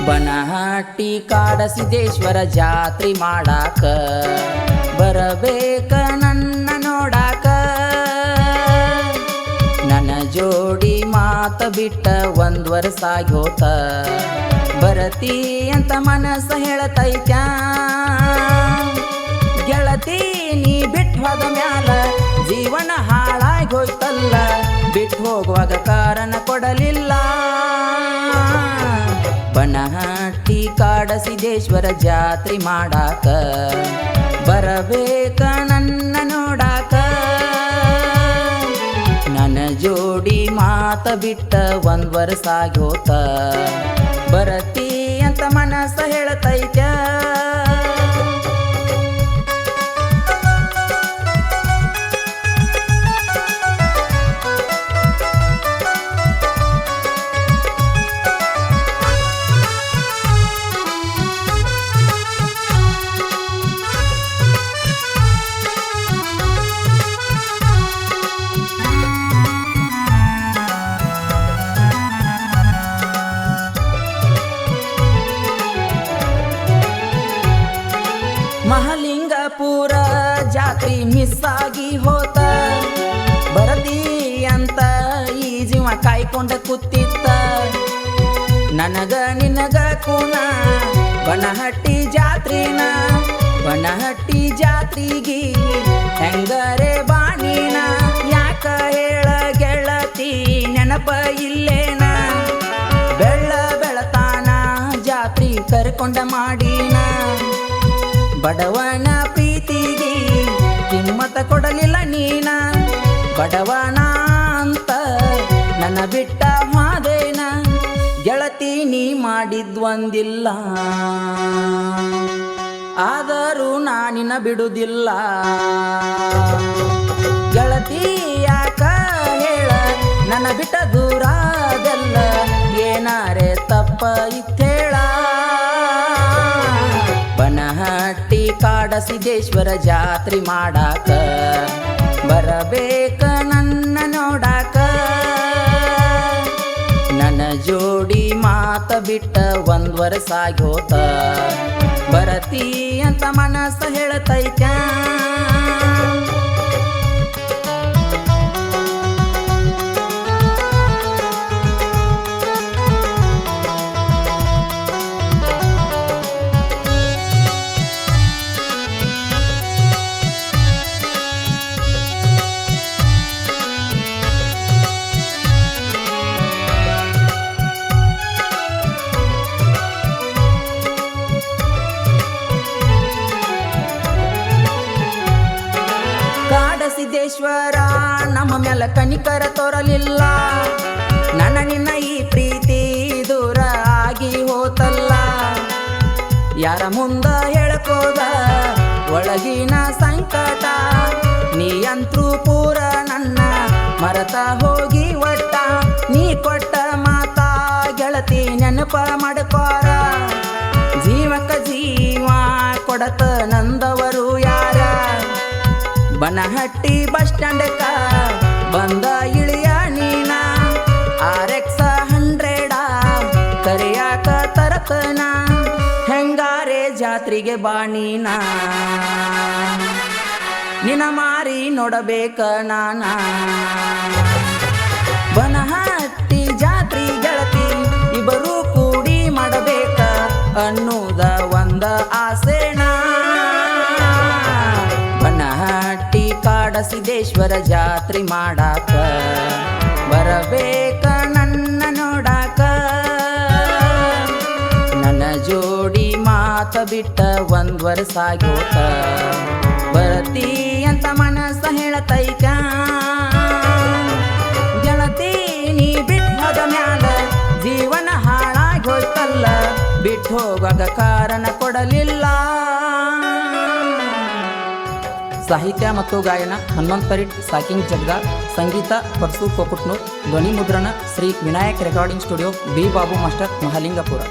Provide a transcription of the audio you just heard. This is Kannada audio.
ಬನಹಟ್ಟಿ ಕಾಡಸಿದ್ದೇಶ್ವರ ಜಾತ್ರೆ ಮಾಡಾಕ ಬರಬೇಕ ನನ್ನ ನೋಡಾಕ. ನನ್ನ ಜೋಡಿ ಮಾತ ಬಿಟ್ಟ 1 ವರ್ಷ ಆಗ್ಯೋತ, ಬರತಿ ಅಂತ ಮನಸ್ಸ ಹೇಳತೈತ್ಯ. ಗೆಳತಿ ನೀ ಬಿಟ್ಟು ಹೋದ ಮ್ಯಾಲ ಜೀವನ ಹಾಳಾಗಿ ಹೋಯ್ತಲ್ಲ, ಬಿಟ್ಟು ಹೋಗುವಾಗ ಕಾರಣ ಕೊಡಲಿಲ್ಲ. ಬನಹಟ್ಟಿ ಕಾಡಸಿದ್ದೇಶ್ವರ ಜಾತ್ರೆ ಮಾಡಾಕ ಬರಬೇಕ ನನ್ನ ನೋಡಾಕ. ನನ್ನ ಜೋಡಿ ಮಾತ ಬಿಟ್ಟ 1 ವರ್ಷ ಆಗ್ಯೋತ, ಬರತಿ ಅಂತ ಮನಸ್ಸ ಹೇಳತೈತ್ಯ. ಮಹಾಲಿಂಗಪುರ ಜಾತ್ರೆ ಮಿಸ್ ಆಗಿ ಹೋತ, ಬರದಿ ಅಂತ ಈ ಜೀವ ಕಾಯ್ಕೊಂಡ ಕೂತಿತ್ತ. ನನಗ ನಿನಗ ಕೂನ ಬನಹಟ್ಟಿ ಜಾತ್ರಿನ, ಬನಹಟ್ಟಿ ಜಾತ್ರೆಗಿ ಹೆಂಗರೆ ಬಾಣಿನ. ಯಾಕ ಹೇಳ ಗೆಳತಿ ನೆನಪ ಇಲ್ಲೇನ, ಬೆಳ್ಳ ಬೆಳತಾನ ಜಾತ್ರೆ ಕರ್ಕೊಂಡ ಮಾಡಿನ. ಬಡವನ ಪ್ರೀತಿಗೆ ಕಿಮ್ಮತ ಕೊಡಲಿಲ್ಲ ನೀನ, ಬಡವನ ಅಂತ ನನ್ನ ಬಿಟ್ಟ ಮಾದೇನ. ಗೆಳತಿ ನೀ ಮಾಡಿದ್ವಂದಿಲ್ಲ, ಆದರೂ ನಾನಿನ ಬಿಡುವುದಿಲ್ಲ. ಗೆಳತಿ ಯಾಕ ಹೇಳ ನನ್ನ ಬಿಟ್ಟ ದೂರದಲ್ಲ, ಏನಾರೆ ತಪ್ಪ ಇತ್ತೇಳ. ಬನಹಟ್ಟಿ ಕಾಡಸಿದ್ದೇಶ್ವರ ಜಾತ್ರೆ ಮಾಡಾಕ ಬರಬೇಕ ನನ್ನ ನೋಡಾಕ. ನನ್ನ ಜೋಡಿ ಮಾತ ಬಿಟ್ಟ 1 ವರ್ಷ ಆಗ್ಯೋತ, ಬರತಿ ಅಂತ ಮನಸ್ಸ ಹೇಳತೈತ್ಯ. ಕಾಡಸಿದ್ದೇಶ್ವರ ನಮ್ಮ ಮ್ಯಾಲ ಕನಿಕರ ತೋರಲಿಲ್ಲ, ನನ್ನ ನಿನ್ನ ಈ ಪ್ರೀತಿ ದೂರ ಆಗಿ ಹೋತಲ್ಲ. ಯಾರ ಮುಂದ ಹೇಳ್ಕೋದ ಒಳಗಿನ ಸಂಕಟ, ನೀ ಅಂತೂ ಪೂರ ನನ್ನ ಮರತ ಹೋಗಿ ಒಟ್ಟ. ನೀ ಕೊಟ್ಟ ಮಾತಾ ಗೆಳತಿ ನೆನಪ ಮಾಡ್ಕೋರ, ಜೀವಕ್ಕ ಜೀವ ಕೊಡತ ನಂದವರು ಯಾರ. ಬನಹಟ್ಟಿ ಬಸ್ ಸ್ಟ್ಯಾಂಡಕ್ಕ ಬಂದ ಇಳಿಯ ನೀನ, RX 100 ಕರಿಯಾಕ ತರತನ. ಹೆಂಗಾರೆ ಜಾತ್ರೆಗೆ ಬಾಣಿನ, ನಿನ ಮಾರಿ ನೋಡಬೇಕ ನಾನ. ಬನಹಟ್ಟಿ ಜಾತ್ರೆ ಗೆಳತಿ ಇಬ್ಬರು ಕೂಡಿ ಮಾಡಬೇಕ ಅನ್ನುದ ಒಂದ ಆಸೆನ. ಬನಹಟ್ಟಿ ಕಾಡಸಿದ್ದೇಶ್ವರ ಜಾತ್ರೆ ಮಾಡಾಕ ಬರಬೇಕ ನನ್ನ ನೋಡಾಕ. ನನ್ನ ಜೋಡಿ ಮಾತ ಬಿಟ್ಟ 1 ವರ್ಷ ಆಗ್ಯೋತ, ಬರತಿ ಅಂತ ಮನಸ್ಸ ಹೇಳತೈತ. ಗೆಳತಿ ನೀ ಬಿಟ್ಟು ಹೋದ ಮ್ಯಾಲ ಜೀವನ ಹಾಳಾಗಿ ಹೋಯ್ತಲ್ಲ, ಬಿಟ್ಟು ಹೋಗಾಗ ಕಾರಣ ಕೊಡಲಿಲ್ಲ. ಸಾಹಿತ್ಯ ಮತ್ತು ಗಾಯನ ಹನುಮಂತ ಪರಿಟ್, ಸಾಕಿಂಗ್ ಜಗ್ಗಾಳ್. ಸಂಗೀತ ಪರ್ಸು ಕೋಕುಟ್ನೂರ್. ಧ್ವನಿ ಮುದ್ರಣ Shri Vinayak recording studio, B Babu master, Mahalingapura.